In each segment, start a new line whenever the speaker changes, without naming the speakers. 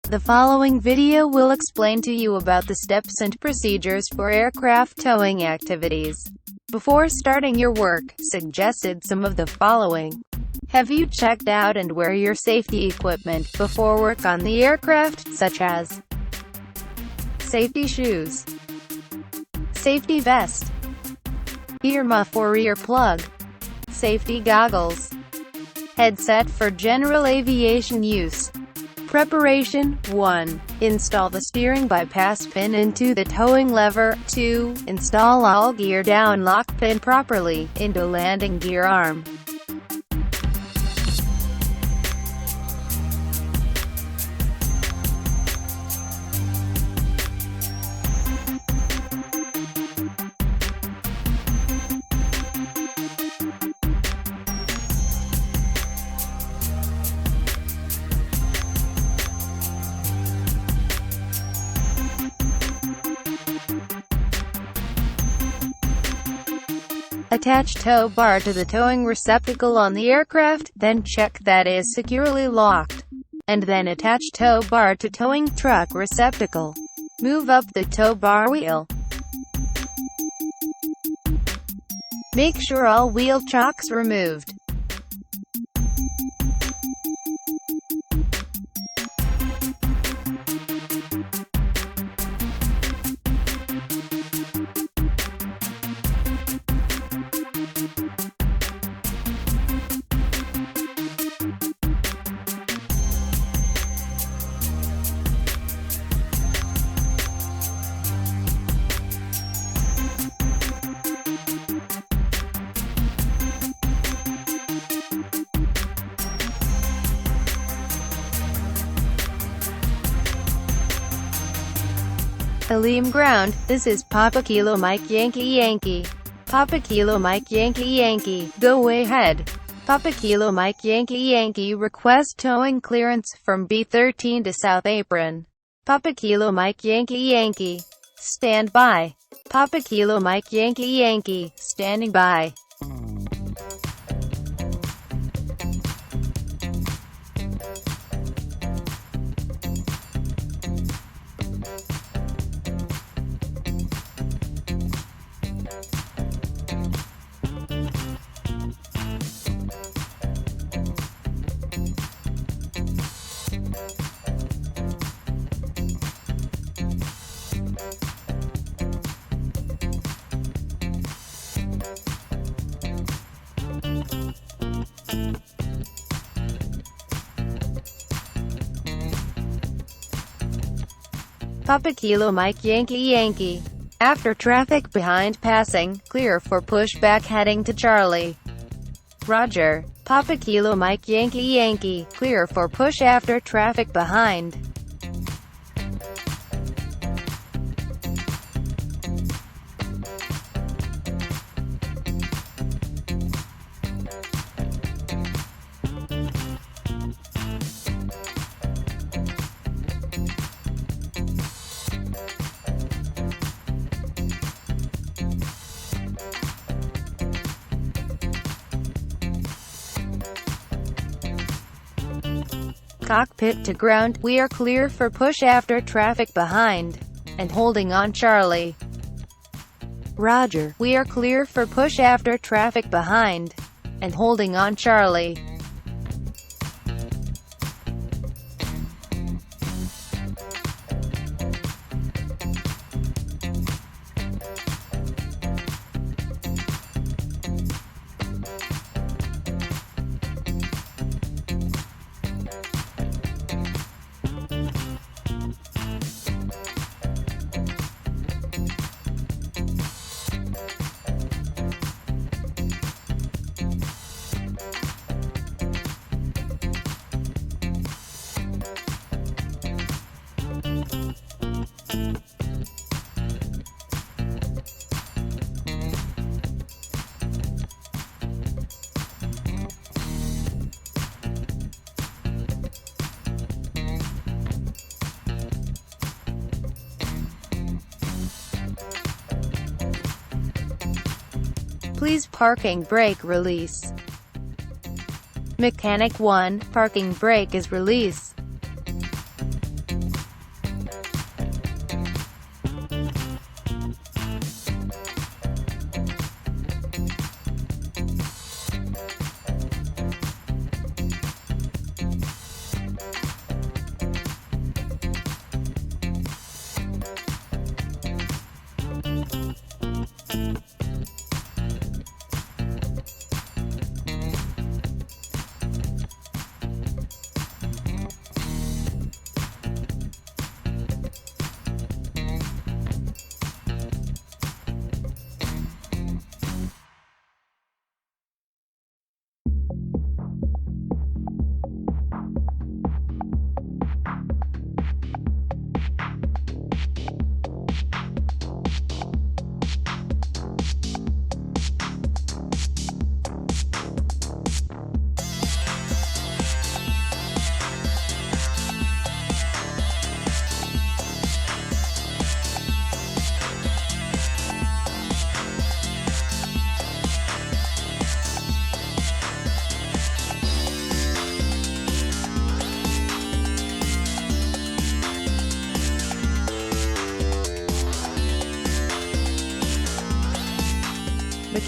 The following video will explain to you about the steps and procedures for aircraft towing activities. Before starting your work, suggested some of the following. Have you checked out and wear your safety equipment before work on the aircraft, such as safety shoes, safety vest, earmuff or earplug, safety goggles, headset for general aviation use. Preparation. 1. Install the steering bypass pin into the towing lever. 2. Install all gear down lock pin properly into landing gear arm. Attach tow bar to the towing receptacle on the aircraft, then check that it is securely locked. And then attach tow bar to towing truck receptacle. Move up the tow bar wheel. Make sure all wheel chocks removed. Aleem ground. This is Papa Kilo Mike Yankee Yankee. Papa Kilo Mike Yankee Yankee. Go ahead. Papa Kilo Mike Yankee Yankee. Request towing clearance from B13 to South Apron. Papa Kilo Mike Yankee Yankee. Stand by. Papa Kilo Mike Yankee Yankee. Standing by. Papa Kilo Mike Yankee Yankee. After traffic behind passing, clear for pushback heading to Charlie. Roger. Papa Kilo Mike Yankee Yankee. Clear for push after traffic behind. Cockpit to ground. We are clear for push after traffic behind. And holding on Charlie. Roger. We are clear for push after traffic behind. And holding on Charlie. Please parking brake release. Mechanic 1, parking brake is release.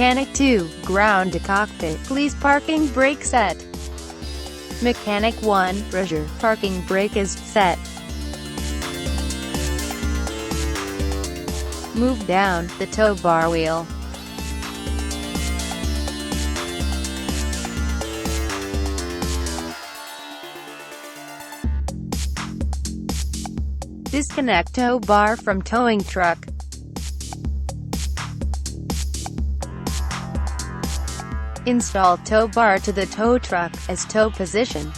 Mechanic 2, ground to cockpit, please parking brake set. Mechanic 1, Roger, parking brake is set. Move down the tow bar wheel. Disconnect tow bar from towing truck. Install tow bar to the tow truck as tow position.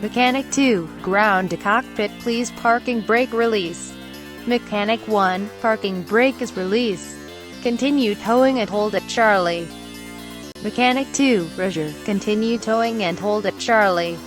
Mechanic 2, ground to cockpit, please parking brake release. Mechanic 1, parking brake is released. Continue towing and hold at Charlie. Mechanic 2, Roger, continue towing and hold at Charlie.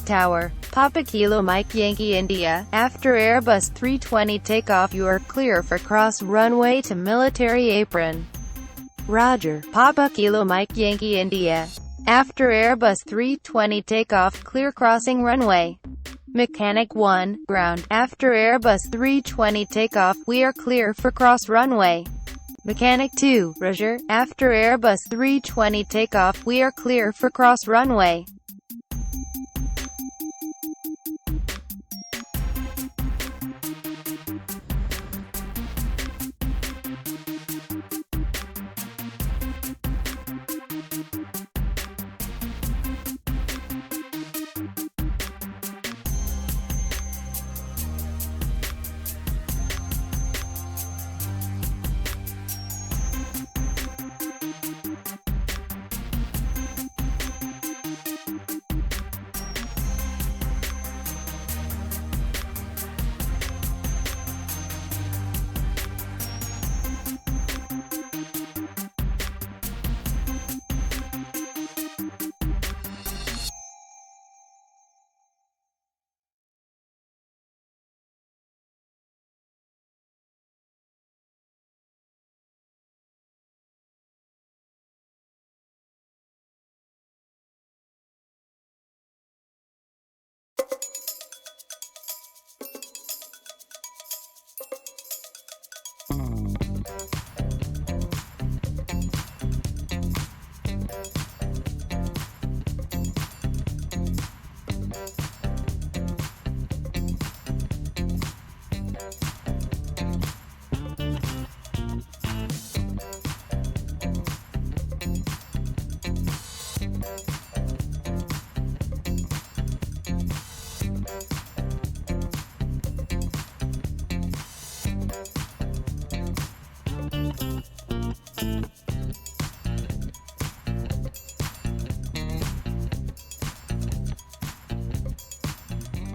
Tower, Papa Kilo Mike Yankee India, after Airbus 320 takeoff you are clear for cross runway to military apron. Roger, Papa Kilo Mike Yankee India, after Airbus 320 takeoff clear crossing runway. Mechanic 1, ground, after Airbus 320 takeoff we are clear for cross runway. Mechanic 2, Roger, after Airbus 320 takeoff we are clear for cross runway.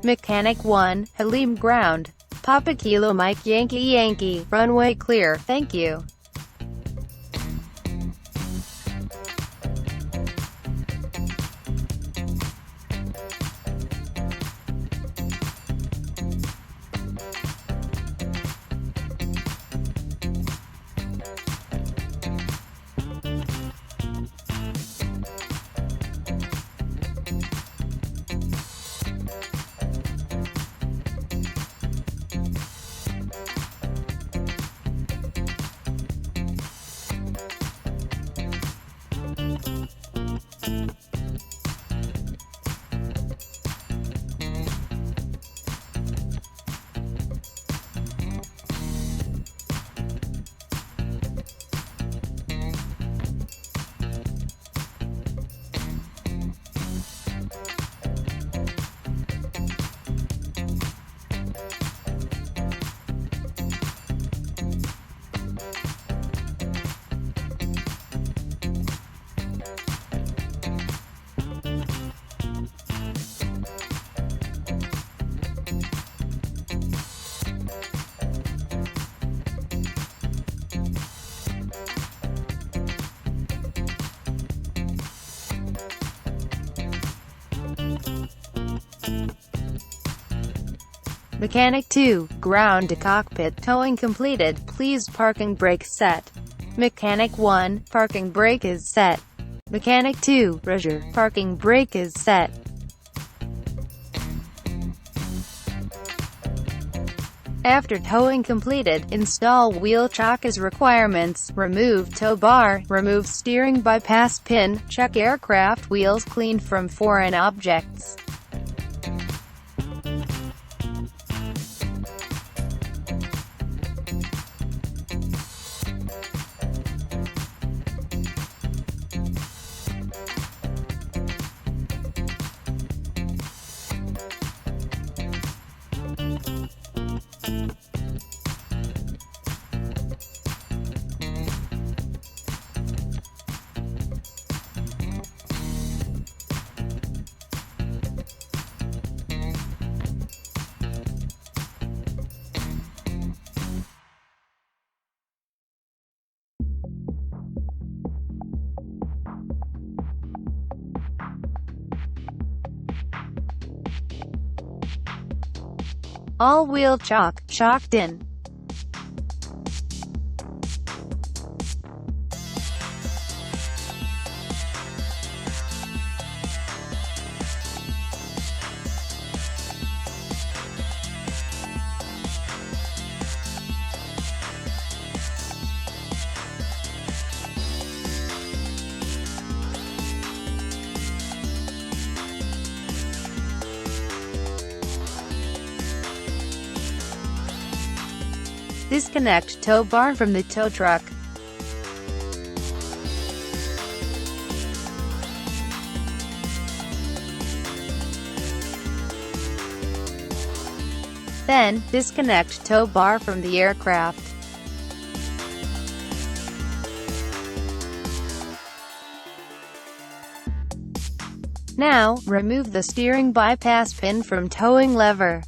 Mechanic 1, Halim ground. Papa Kilo Mike Yankee Yankee, runway clear, thank you. Mechanic 2, ground to cockpit towing completed, please parking brake set. Mechanic 1, parking brake is set. Mechanic 2, Roger, parking brake is set. After towing completed, install wheel chock as requirements, remove tow bar, remove steering bypass pin, check aircraft wheels cleaned from foreign objects. All-wheel chock, chocked in. Disconnect tow bar from the tow truck. Then, disconnect tow bar from the aircraft. Now, remove the steering bypass pin from towing lever.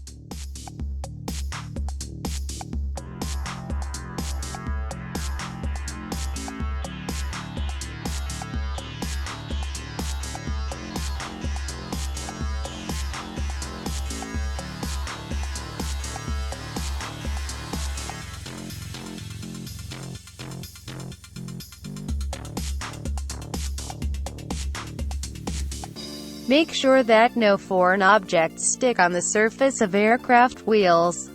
Make sure that no foreign objects stick on the surface of aircraft wheels.